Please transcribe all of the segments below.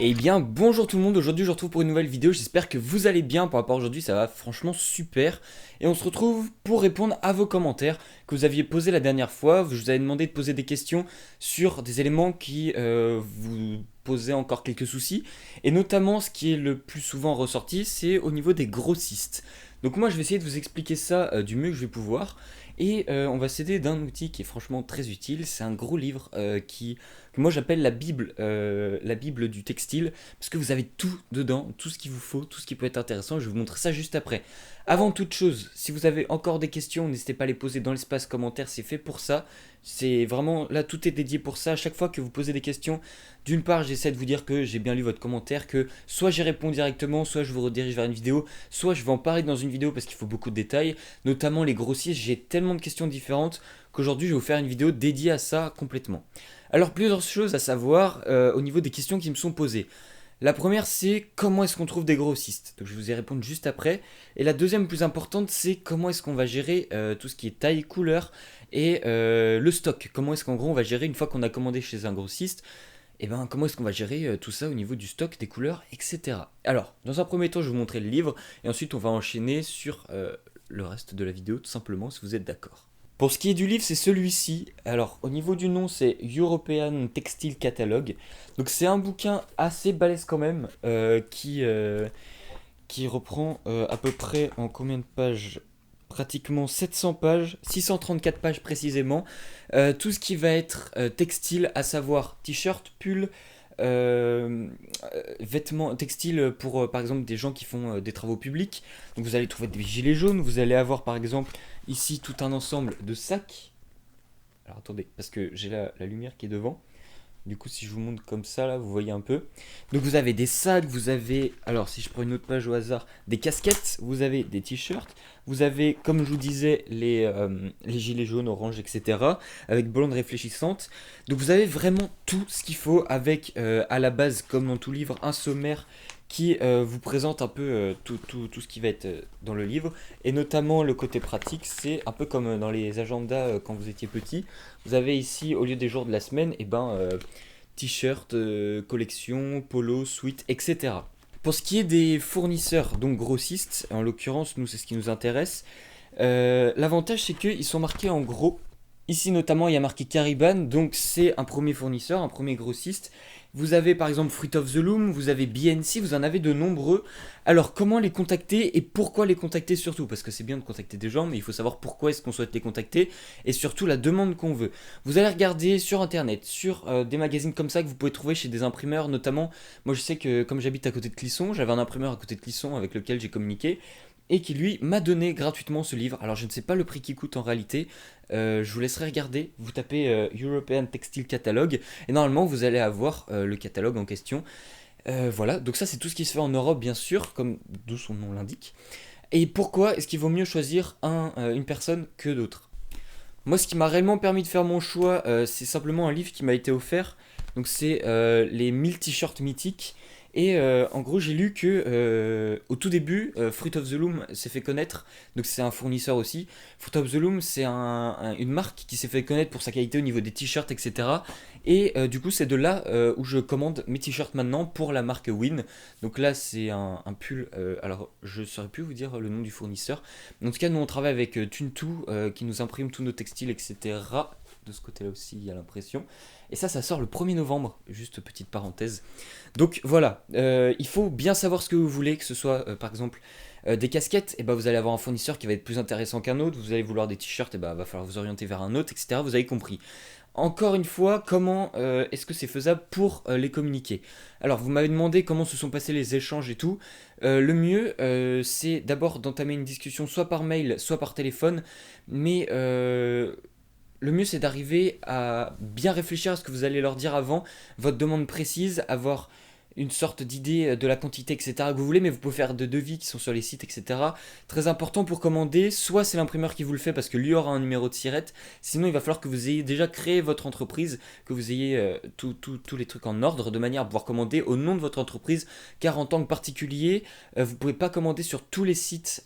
Eh bien bonjour tout le monde, aujourd'hui je vous retrouve pour une nouvelle vidéo, j'espère que vous allez bien. Par rapport à aujourd'hui ça va franchement super. Et on se retrouve pour répondre à vos commentaires que vous aviez posés la dernière fois. Je vous avais demandé de poser des questions sur des éléments qui vous posaient encore quelques soucis. Et notamment ce qui est le plus souvent ressorti, c'est au niveau des grossistes. Donc moi je vais essayer de vous expliquer ça du mieux que je vais pouvoir. Et on va s'aider d'un outil qui est franchement très utile. C'est un gros livre que moi j'appelle la Bible du textile, parce que vous avez tout dedans, tout ce qu'il vous faut, tout ce qui peut être intéressant. Je vais vous montrer ça juste après. Avant toute chose, si vous avez encore des questions, n'hésitez pas à les poser dans l'espace commentaire, c'est fait pour ça. C'est vraiment, là tout est dédié pour ça. À chaque fois que vous posez des questions, d'une part j'essaie de vous dire que j'ai bien lu votre commentaire, que soit j'y réponds directement, soit je vous redirige vers une vidéo, soit je vais en parler dans une vidéo parce qu'il faut beaucoup de détails, notamment les grossiers. J'ai tellement de questions différentes qu'aujourd'hui je vais vous faire une vidéo dédiée à ça complètement. Alors plusieurs choses à savoir au niveau des questions qui me sont posées. La première, c'est comment est-ce qu'on trouve des grossistes. Donc je vous y répondre juste après. Et la deuxième plus importante, c'est comment est-ce qu'on va gérer tout ce qui est taille, couleur et le stock. Comment est-ce qu'en gros on va gérer une fois qu'on a commandé chez un grossiste. Et ben comment est-ce qu'on va gérer tout ça au niveau du stock, des couleurs, etc. Alors, dans un premier temps, je vais vous montrer le livre. Et ensuite, on va enchaîner sur le reste de la vidéo, tout simplement, si vous êtes d'accord. Pour ce qui est du livre, c'est celui-ci. Alors, au niveau du nom, c'est European Textile Catalogue. Donc, c'est un bouquin assez balèze quand même, qui reprend à peu près en combien de pages? Pratiquement 700 pages, 634 pages précisément. Tout ce qui va être textile, à savoir t-shirt, pull, vêtements textiles pour par exemple des gens qui font des travaux publics. Donc vous allez trouver des gilets jaunes, vous allez avoir par exemple ici tout un ensemble de sacs. Alors attendez, parce que j'ai la lumière qui est devant. Du coup, si je vous montre comme ça, là, vous voyez un peu. Donc, vous avez des sacs, vous avez, alors si je prends une autre page au hasard, des casquettes, vous avez des t-shirts, vous avez, comme je vous disais, les gilets jaunes, orange, etc. Avec blonde réfléchissante. Donc, vous avez vraiment tout ce qu'il faut avec, à la base, comme dans tout livre, un sommaire qui vous présente un peu tout ce qui va être dans le livre. Et notamment, le côté pratique, c'est un peu comme dans les agendas quand vous étiez petit. Vous avez ici, au lieu des jours de la semaine, et ben, t-shirt, collection, polo, sweat, etc. Pour ce qui est des fournisseurs, donc grossistes, en l'occurrence, nous, c'est ce qui nous intéresse. L'avantage, c'est qu'ils sont marqués en gros. Ici, notamment, il y a marqué Cariban, donc c'est un premier fournisseur, un premier grossiste. Vous avez par exemple Fruit of the Loom, vous avez BNC, vous en avez de nombreux. Alors, comment les contacter et pourquoi les contacter surtout? Parce que c'est bien de contacter des gens, mais il faut savoir pourquoi est-ce qu'on souhaite les contacter et surtout la demande qu'on veut. Vous allez regarder sur internet, sur des magazines comme ça que vous pouvez trouver chez des imprimeurs, notamment. Moi, je sais que comme j'habite à côté de Clisson, j'avais un imprimeur à côté de Clisson avec lequel j'ai communiqué et qui lui m'a donné gratuitement ce livre. Alors je ne sais pas le prix qu'il coûte en réalité, je vous laisserai regarder, vous tapez European Textile Catalogue et normalement vous allez avoir le catalogue en question. Voilà, donc ça c'est tout ce qui se fait en Europe bien sûr, comme d'où son nom l'indique. Et pourquoi est-ce qu'il vaut mieux choisir une personne que d'autres? Moi ce qui m'a réellement permis de faire mon choix, c'est simplement un livre qui m'a été offert, donc c'est les 1000 t-shirts mythiques. Et en gros, j'ai lu que au tout début, Fruit of the Loom s'est fait connaître, donc c'est un fournisseur aussi. Fruit of the Loom, c'est une marque qui s'est fait connaître pour sa qualité au niveau des t-shirts, etc. Et du coup, c'est de là où je commande mes t-shirts maintenant pour la marque Win. Donc là, c'est un pull. Alors, je ne saurais plus vous dire le nom du fournisseur. En tout cas, nous on travaille avec Tuntu qui nous imprime tous nos textiles, etc. De ce côté-là aussi, il y a l'impression. Et ça sort le 1er novembre, juste petite parenthèse. Donc voilà, il faut bien savoir ce que vous voulez, que ce soit par exemple des casquettes, et ben vous allez avoir un fournisseur qui va être plus intéressant qu'un autre, vous allez vouloir des t-shirts, et ben va falloir vous orienter vers un autre, etc. Vous avez compris. Encore une fois, comment est-ce que c'est faisable pour les communiquer? Alors, vous m'avez demandé comment se sont passés les échanges et tout. Le mieux, c'est d'abord d'entamer une discussion soit par mail, soit par téléphone, mais le mieux c'est d'arriver à bien réfléchir à ce que vous allez leur dire avant, votre demande précise, avoir une sorte d'idée de la quantité, etc. que vous voulez, mais vous pouvez faire de devis qui sont sur les sites, etc. Très important pour commander, soit c'est l'imprimeur qui vous le fait parce que lui aura un numéro de SIRET, sinon il va falloir que vous ayez déjà créé votre entreprise, que vous ayez tous les trucs en ordre, de manière à pouvoir commander au nom de votre entreprise, car en tant que particulier, vous ne pouvez pas commander sur tous les sites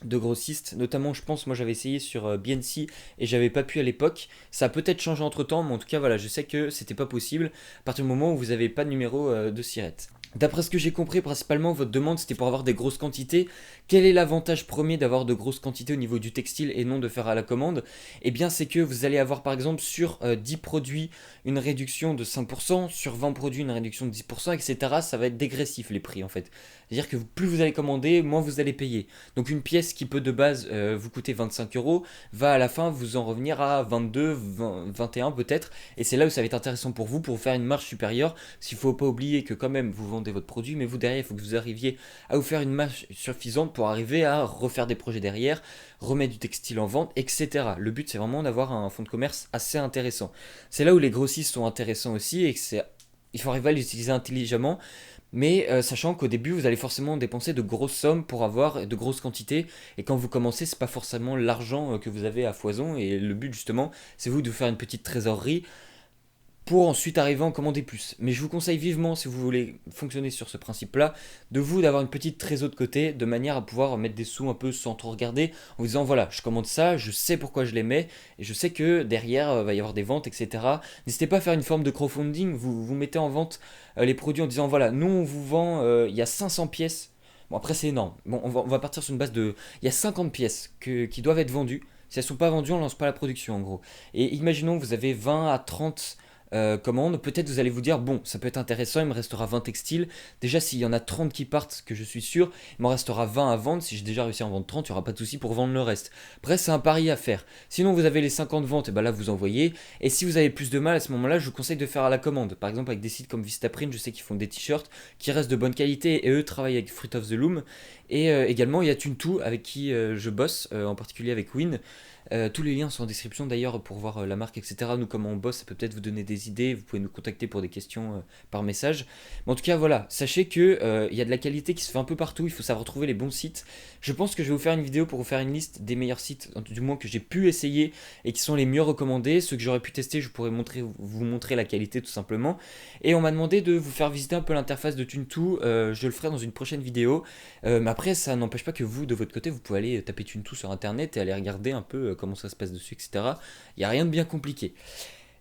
de grossistes, notamment je pense, moi j'avais essayé sur BNC et j'avais pas pu à l'époque. Ça a peut-être changé entre temps, mais en tout cas voilà, je sais que c'était pas possible à partir du moment où vous n'avez pas de numéro de SIRET. D'après ce que j'ai compris, principalement votre demande c'était pour avoir des grosses quantités. Quel est l'avantage premier d'avoir de grosses quantités au niveau du textile et non de faire à la commande? Eh bien c'est que vous allez avoir par exemple sur 10 produits une réduction de 5%, sur 20 produits une réduction de 10%, etc. Ça va être dégressif les prix en fait. C'est-à-dire que plus vous allez commander, moins vous allez payer. Donc une pièce qui peut de base vous coûter 25 euros va à la fin vous en revenir à 22, 20, 21 peut-être. Et c'est là où ça va être intéressant pour vous faire une marge supérieure. Parce qu'il ne faut pas oublier que quand même vous vendez votre produit, mais vous derrière il faut que vous arriviez à vous faire une marge suffisante pour arriver à refaire des projets derrière, remettre du textile en vente, etc. Le but c'est vraiment d'avoir un fonds de commerce assez intéressant. C'est là où les grossistes sont intéressants aussi et que il faut arriver à l'utiliser intelligemment. Mais sachant qu'au début, vous allez forcément dépenser de grosses sommes pour avoir de grosses quantités. Et quand vous commencez, c'est pas forcément l'argent que vous avez à foison. Et le but, justement, c'est vous de faire une petite trésorerie pour ensuite arriver à en commander plus. Mais je vous conseille vivement, si vous voulez fonctionner sur ce principe-là, d'avoir une petite trésor de côté, de manière à pouvoir mettre des sous un peu sans trop regarder, en vous disant voilà, je commande ça, je sais pourquoi je les mets, et je sais que derrière, va y avoir des ventes, etc. N'hésitez pas à faire une forme de crowdfunding, vous mettez en vente les produits en disant voilà, nous on vous vend, il y a 500 pièces. Bon après c'est énorme, bon on va partir sur une base de, il y a 50 pièces qui doivent être vendues. Si elles ne sont pas vendues, on lance pas la production en gros. Et imaginons que vous avez 20 à 30 commandes, peut-être vous allez vous dire bon ça peut être intéressant, il me restera 20 textiles, déjà s'il y en a 30 qui partent, que je suis sûr, il m'en restera 20 à vendre, si j'ai déjà réussi à en vendre 30, il n'y aura pas de souci pour vendre le reste. Après c'est un pari à faire, sinon vous avez les 50 ventes, et ben là vous envoyez, et si vous avez plus de mal à ce moment là, je vous conseille de faire à la commande, par exemple avec des sites comme Vistaprint, je sais qu'ils font des t-shirts qui restent de bonne qualité, et eux travaillent avec Fruit of the Loom, et également il y a Tuntu avec qui je bosse, en particulier avec Win. Tous les liens sont en description d'ailleurs pour voir la marque, etc. Nous, comment on bosse, ça peut peut-être vous donner des idées. Vous pouvez nous contacter pour des questions par message. Mais en tout cas, voilà, sachez que il y a de la qualité qui se fait un peu partout. Il faut savoir trouver les bons sites. Je pense que je vais vous faire une vidéo pour vous faire une liste des meilleurs sites, du moins que j'ai pu essayer et qui sont les mieux recommandés. Ceux que j'aurais pu tester, je pourrais vous montrer la qualité tout simplement. Et on m'a demandé de vous faire visiter un peu l'interface de Tuntu. Je le ferai dans une prochaine vidéo. Mais après, ça n'empêche pas que vous, de votre côté, vous pouvez aller taper Tuntu sur internet et aller regarder un peu comment ça se passe dessus, etc. Il n'y a rien de bien compliqué.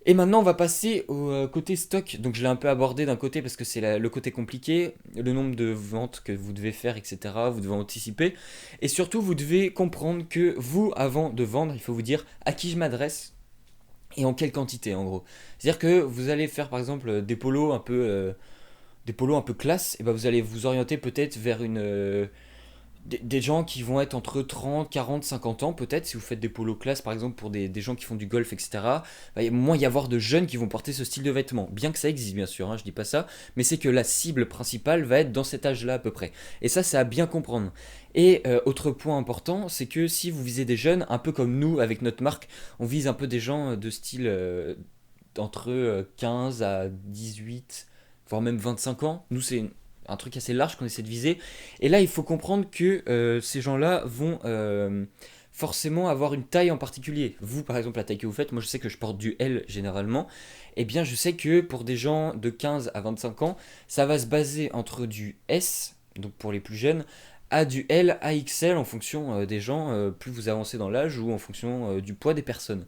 Et maintenant, on va passer au côté stock. Donc, je l'ai un peu abordé d'un côté parce que c'est le côté compliqué, le nombre de ventes que vous devez faire, etc. Vous devez anticiper. Et surtout, vous devez comprendre que vous, avant de vendre, il faut vous dire à qui je m'adresse et en quelle quantité, en gros. C'est-à-dire que vous allez faire, par exemple, des polos un peu classe, et ben vous allez vous orienter peut-être vers des gens qui vont être entre 30, 40, 50 ans peut-être, si vous faites des polos classe par exemple pour des gens qui font du golf, etc. Il va moins y avoir de jeunes qui vont porter ce style de vêtements, bien que ça existe bien sûr, hein, je dis pas ça, mais c'est que la cible principale va être dans cet âge-là à peu près. Et ça à bien comprendre. Et autre point important, c'est que si vous visez des jeunes, un peu comme nous avec notre marque, on vise un peu des gens de style entre 15 à 18, voire même 25 ans. Nous c'est un truc assez large qu'on essaie de viser. Et là, il faut comprendre que ces gens-là vont forcément avoir une taille en particulier. Vous, par exemple, la taille que vous faites, moi je sais que je porte du L généralement. Eh bien, je sais que pour des gens de 15 à 25 ans, ça va se baser entre du S, donc pour les plus jeunes, à du L à XL en fonction des gens, plus vous avancez dans l'âge ou en fonction du poids des personnes.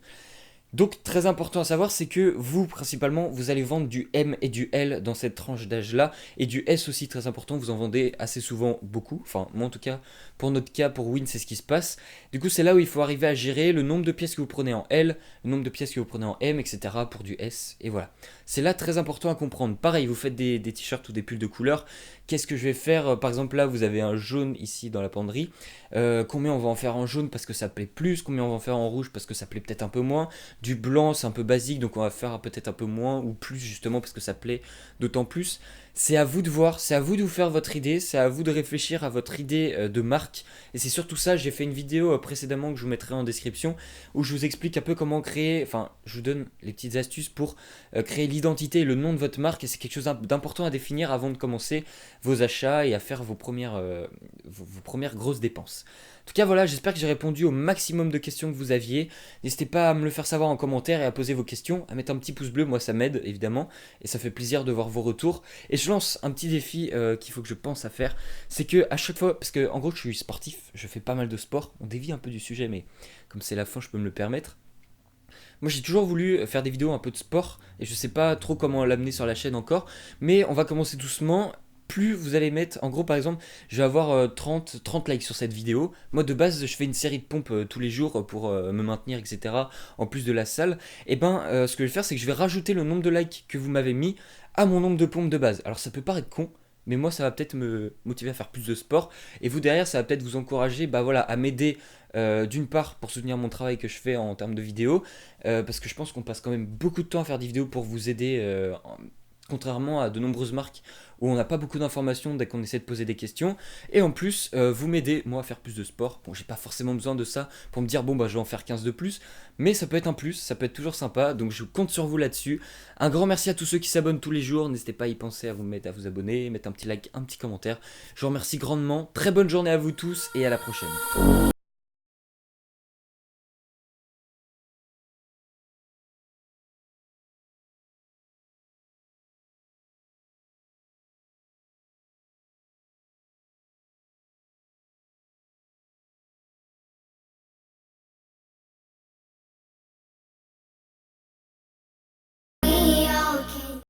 Donc très important à savoir, c'est que vous principalement vous allez vendre du M et du L dans cette tranche d'âge là, et du S aussi très important, vous en vendez assez souvent beaucoup, enfin moi en tout cas pour notre cas, pour Win c'est ce qui se passe. Du coup c'est là où il faut arriver à gérer le nombre de pièces que vous prenez en L, le nombre de pièces que vous prenez en M, etc. pour du S, et voilà. C'est là très important à comprendre. Pareil, vous faites des t-shirts ou des pulls de couleur, qu'est-ce que je vais faire? Par exemple là vous avez un jaune ici dans la penderie, combien on va en faire en jaune parce que ça plaît plus, combien on va en faire en rouge parce que ça plaît peut-être un peu moins. Du blanc c'est un peu basique donc on va faire peut-être un peu moins ou plus justement parce que ça plaît d'autant plus. C'est à vous de voir, c'est à vous de vous faire votre idée, c'est à vous de réfléchir à votre idée de marque. Et c'est surtout ça, j'ai fait une vidéo précédemment que je vous mettrai en description où je vous explique un peu comment créer, enfin je vous donne les petites astuces pour créer l'identité et le nom de votre marque. Et c'est quelque chose d'important à définir avant de commencer vos achats et à faire vos premières grosses dépenses. En tout cas, voilà, j'espère que j'ai répondu au maximum de questions que vous aviez. N'hésitez pas à me le faire savoir en commentaire et à poser vos questions, à mettre un petit pouce bleu, moi ça m'aide évidemment, et ça fait plaisir de voir vos retours. Et je lance un petit défi qu'il faut que je pense à faire, c'est que à chaque fois, parce que en gros je suis sportif, je fais pas mal de sport, on dévie un peu du sujet, mais comme c'est la fin, je peux me le permettre. Moi j'ai toujours voulu faire des vidéos un peu de sport et je sais pas trop comment l'amener sur la chaîne encore, mais on va commencer doucement. Plus vous allez mettre, en gros par exemple, je vais avoir 30 likes sur cette vidéo. Moi de base je fais une série de pompes tous les jours pour me maintenir, etc. En plus de la salle. Et ben ce que je vais faire c'est que je vais rajouter le nombre de likes que vous m'avez mis à mon nombre de pompes de base. Alors ça peut paraître con, mais moi ça va peut-être me motiver à faire plus de sport. Et vous derrière ça va peut-être vous encourager bah, voilà, à m'aider d'une part pour soutenir mon travail que je fais en termes de vidéos, parce que je pense qu'on passe quand même beaucoup de temps à faire des vidéos pour vous aider, contrairement à de nombreuses marques où on n'a pas beaucoup d'informations dès qu'on essaie de poser des questions. Et en plus, vous m'aidez moi à faire plus de sport. Bon, j'ai pas forcément besoin de ça pour me dire bon bah je vais en faire 15 de plus, mais ça peut être un plus, ça peut être toujours sympa, donc je compte sur vous là-dessus. Un grand merci à tous ceux qui s'abonnent tous les jours, n'hésitez pas à y penser, à vous mettre, à vous abonner, mettre un petit like, un petit commentaire. Je vous remercie grandement, très bonne journée à vous tous et à la prochaine.